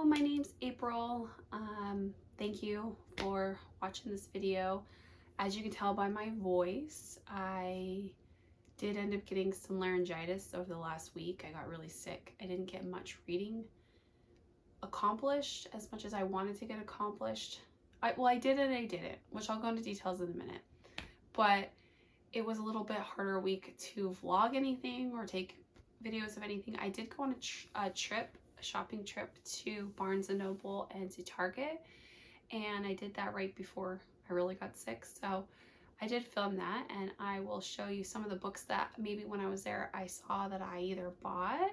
Hello, my name's April. Thank you for watching this video. As you can tell by my voice, I did end up getting some laryngitis over the last week. I got really sick. I didn't get much reading accomplished as much as I wanted to get accomplished. I did and I didn't, which I'll go into details in a minute. But it was a little bit harder week to vlog anything or take videos of anything. I did go on a shopping trip to Barnes & Noble and to Target, and I did that right before I really got sick, so I did film that, and I will show you some of the books that maybe when I was there I saw that I either bought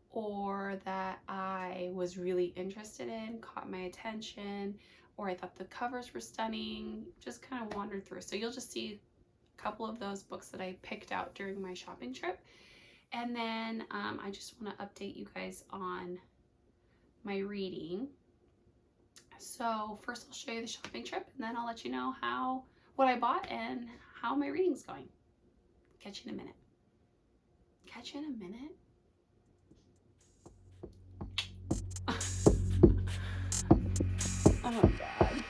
or that I was really interested in, caught my attention, or I thought the covers were stunning, just kind of wandered through. So you'll just see a couple of those books that I picked out during my shopping trip. And then I just want to update you guys on my reading. So first I'll show you the shopping trip, and then I'll let you know what I bought and how my reading's going. Catch you in a minute. Catch you in a minute. Oh God.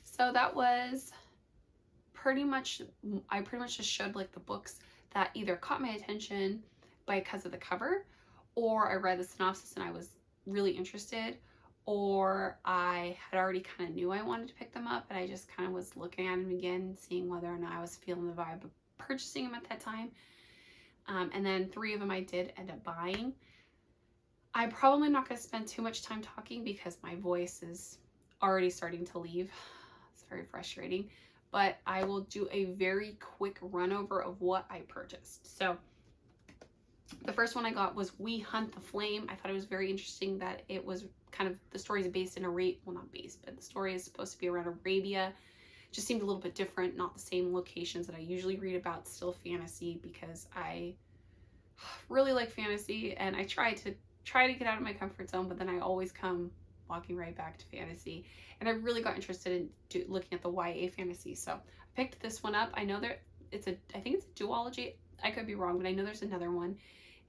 So that was I pretty much just showed like the books that either caught my attention because of the cover, or I read the synopsis and I was really interested, or I had already kind of knew I wanted to pick them up and I just kind of was looking at them again, seeing whether or not I was feeling the vibe of purchasing them at that time. And then 3 of them I did end up buying. I'm probably not going to spend too much time talking because my voice is already starting to leave. It's very frustrating, but I will do a very quick run over of what I purchased. So the first one I got was We Hunt the Flame. I thought it was very interesting that it was kind of, the story is based in Arabia, well, not based, but the story is supposed to be around Arabia. Just seemed a little bit different, not the same locations that I usually read about, still fantasy, because I really like fantasy, and I try to get out of my comfort zone, but then I always come walking right back to fantasy. And I really got interested in looking at the YA fantasy, so I picked this one up. I know that I think it's a duology. I could be wrong, but I know there's another one,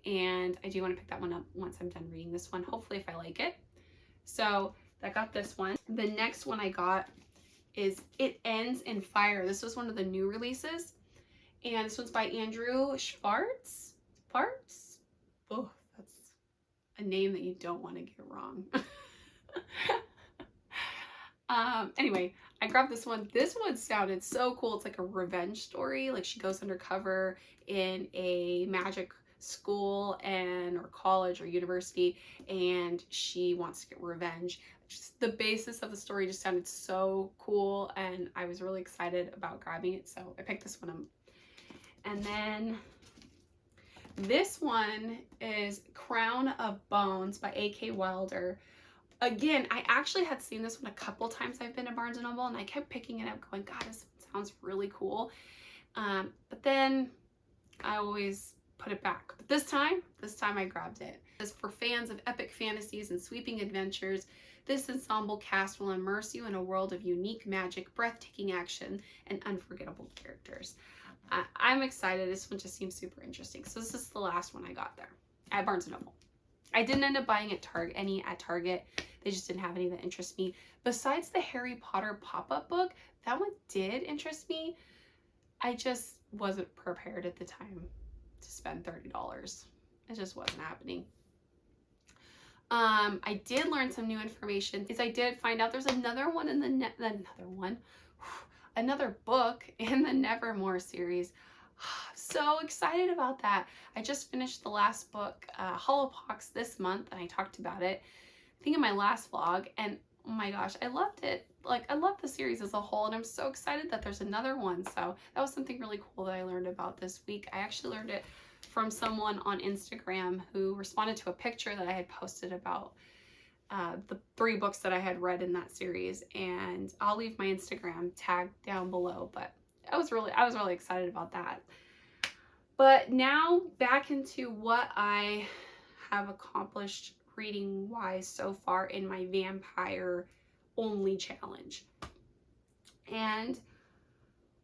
and I do want to pick that one up once I'm done reading this one, hopefully, if I like it. So I got this one. The next one I got is It Ends in Fire. This was one of the new releases, and this one's by Andrew Schwartz. Oh, that's a name that you don't want to get wrong. Anyway, I grabbed this one. This one sounded so cool. It's like a revenge story. Like, she goes undercover in a magic school or college or university, and she wants to get revenge. Just the basis of the story just sounded so cool, and I was really excited about grabbing it, so I picked this one up. And then this one is Crown of Bones by A.K. Wilder. Again, I actually had seen this one a couple times. I've been to Barnes & Noble, and I kept picking it up going, God, this sounds really cool. But then I always put it back. But this time I grabbed it. As for fans of epic fantasies and sweeping adventures, this ensemble cast will immerse you in a world of unique magic, breathtaking action, and unforgettable characters. I'm excited. This one just seems super interesting. So this is the last one I got there at Barnes & Noble. I didn't end up buying any at Target. They just didn't have any that interest me. Besides the Harry Potter pop-up book, that one did interest me. I just wasn't prepared at the time to spend $30. It just wasn't happening. I did learn some new information. I did find out there's another one in another book in the Nevermore series. So excited about that. I just finished the last book, Hollowpox, this month, and I talked about it, I think, in my last vlog, and oh my gosh, I loved it. Like, I love the series as a whole, and I'm so excited that there's another one. So that was something really cool that I learned about this week. I actually learned it from someone on Instagram who responded to a picture that I had posted about the 3 books that I had read in that series, and I'll leave my Instagram tag down below. But I was really excited about that. But now back into what I have accomplished reading wise so far in my vampire only challenge. And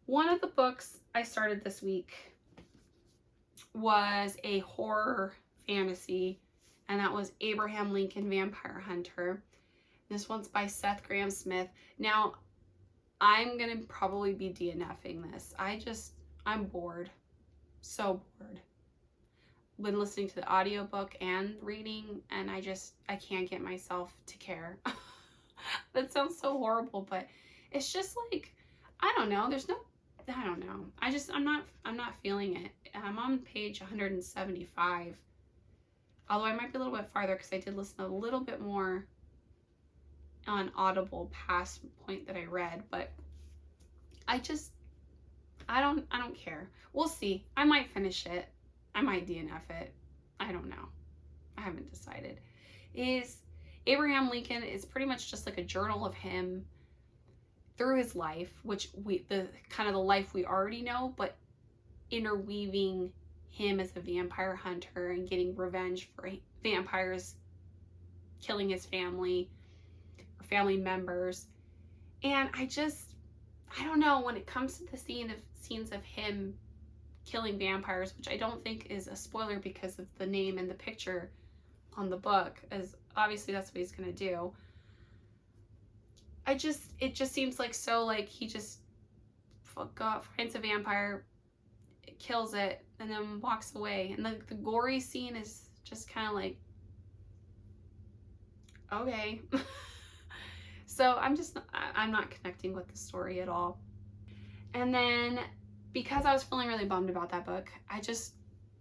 one of the books I started this week was a horror fantasy, and that was Abraham Lincoln Vampire Hunter. This one's by Seth Grahame-Smith. Now, I'm gonna probably be DNFing this. I'm bored. So bored. Been listening to the audiobook and reading, and I can't get myself to care. That sounds so horrible, but it's just like, I don't know. I don't know. I'm not feeling it. I'm on page 175. Although I might be a little bit farther because I did listen a little bit more on Audible past the point that I read, but I don't care. We'll see. I might finish it. I might DNF it. I don't know. I haven't decided. Abraham Lincoln is pretty much just like a journal of him through his life, which the life we already know, but interweaving him as a vampire hunter and getting revenge for vampires killing his family or family members. And I don't know, when it comes to the scenes of him killing vampires, which I don't think is a spoiler because of the name and the picture on the book, as obviously that's what he's gonna do. It just seems like he just finds a vampire, kills it, and then walks away. And the gory scene is just kind of like, okay. So I'm not connecting with the story at all. And then, because I was feeling really bummed about that book, I just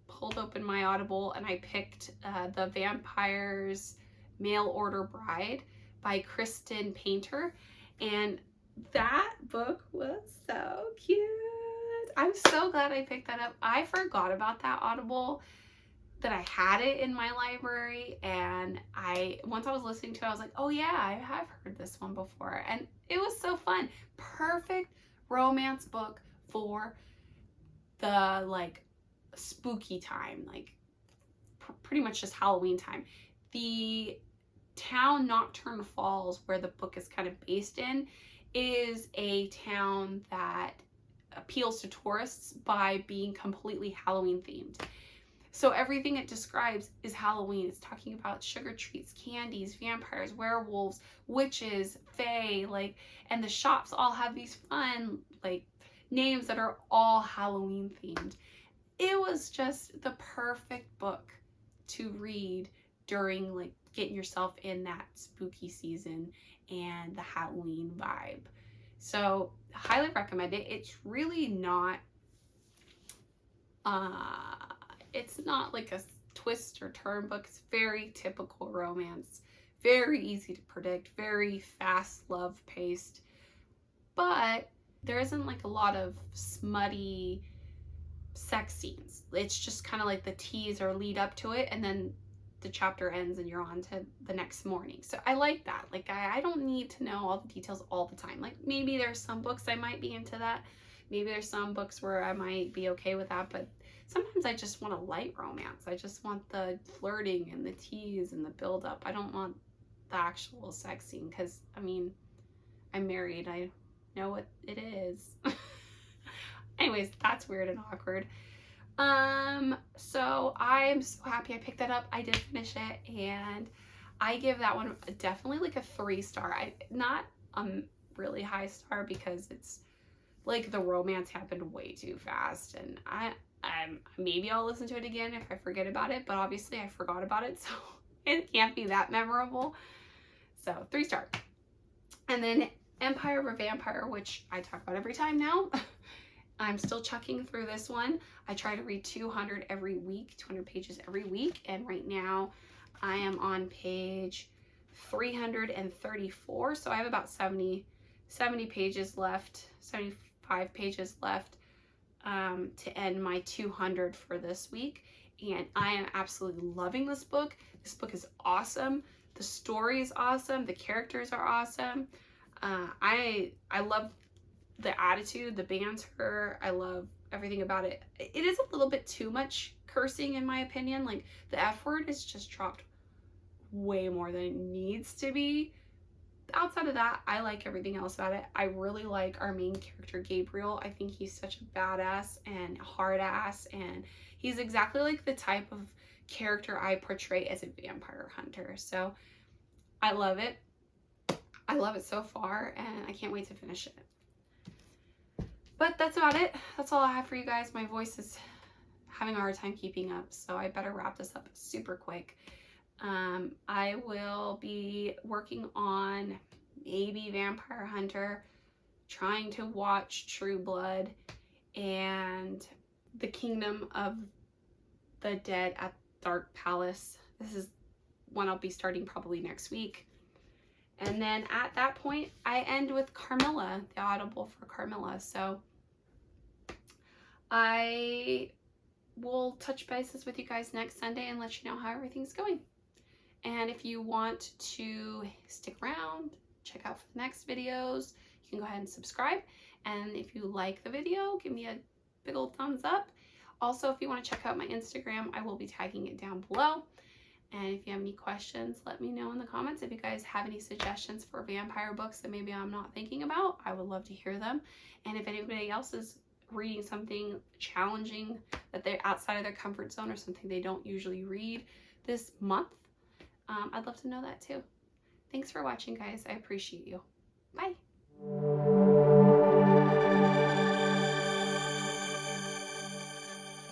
pulled open my Audible and I picked The Vampire's Mail Order Bride by Kristen Painter. And that book was so cute. I'm so glad I picked that up. I forgot about that Audible that I had it in my library, and once I was listening to it, I was like, oh yeah, I have heard this one before, and it was so fun. Perfect romance book for the like spooky time, like pretty much just Halloween time. The town Nocturne Falls, where the book is kind of based in, is a town that appeals to tourists by being completely Halloween themed. So everything it describes is Halloween. It's talking about sugar treats, candies, vampires, werewolves, witches, fae, like, and the shops all have these fun, like, names that are all Halloween themed. It was just the perfect book to read during, like, getting yourself in that spooky season and the Halloween vibe. So highly recommend it. It's really not it's not like a twist or turn book. It's very typical romance, very easy to predict, very fast love paced, but there isn't like a lot of smutty sex scenes. It's just kind of like the tease or lead up to it, and then the chapter ends and you're on to the next morning. So I like that. Like I don't need to know all the details all the time. Like maybe there's some books I might be into that. Maybe there's some books where I might be okay with that, but sometimes I just want a light romance. I just want the flirting and the tease and the build up. I don't want the actual sex scene, because I mean, I'm married. I know what it is. Anyways, that's weird and awkward. So I'm so happy I picked that up. I did finish it, and I give that one definitely like a 3-star. Not really high star, because it's like the romance happened way too fast, and maybe I'll listen to it again if I forget about it, but obviously I forgot about it, so it can't be that memorable. So 3-star. And then Empire of a Vampire, which I talk about every time now. I'm still chucking through this one. I try to read 200 every week, 200 pages every week, and right now I am on page 334, so I have about 70 pages left, 75 pages left to end my 200 for this week, and I am absolutely loving this book. This book is awesome. The story is awesome. The characters are awesome. I love the attitude, the banter. I love everything about it. It is a little bit too much cursing in my opinion. Like the F word is just dropped way more than it needs to be. Outside of that, I like everything else about it. I really like our main character, Gabriel. I think he's such a badass and hard ass, and he's exactly like the type of character I portray as a vampire hunter. So I love it. I love it so far, and I can't wait to finish it. But that's about it. That's all I have for you guys. My voice is having a hard time keeping up, so I better wrap this up super quick. I will be working on maybe Vampire Hunter, trying to watch True Blood, and The Kingdom of the Dead at Dark Palace. This is one I'll be starting probably next week. And then at that point, I end with Carmilla, the Audible for Carmilla. So I will touch bases with you guys next Sunday and let you know how everything's going. And if you want to stick around, check out for the next videos, you can go ahead and subscribe. And if you like the video, give me a big old thumbs up. Also, if you want to check out my Instagram, I will be tagging it down below. And if you have any questions, let me know in the comments. If you guys have any suggestions for vampire books that maybe I'm not thinking about, I would love to hear them. And if anybody else is reading something challenging that they're outside of their comfort zone, or something they don't usually read this month, I'd love to know that too. Thanks for watching, guys. I appreciate you. Bye.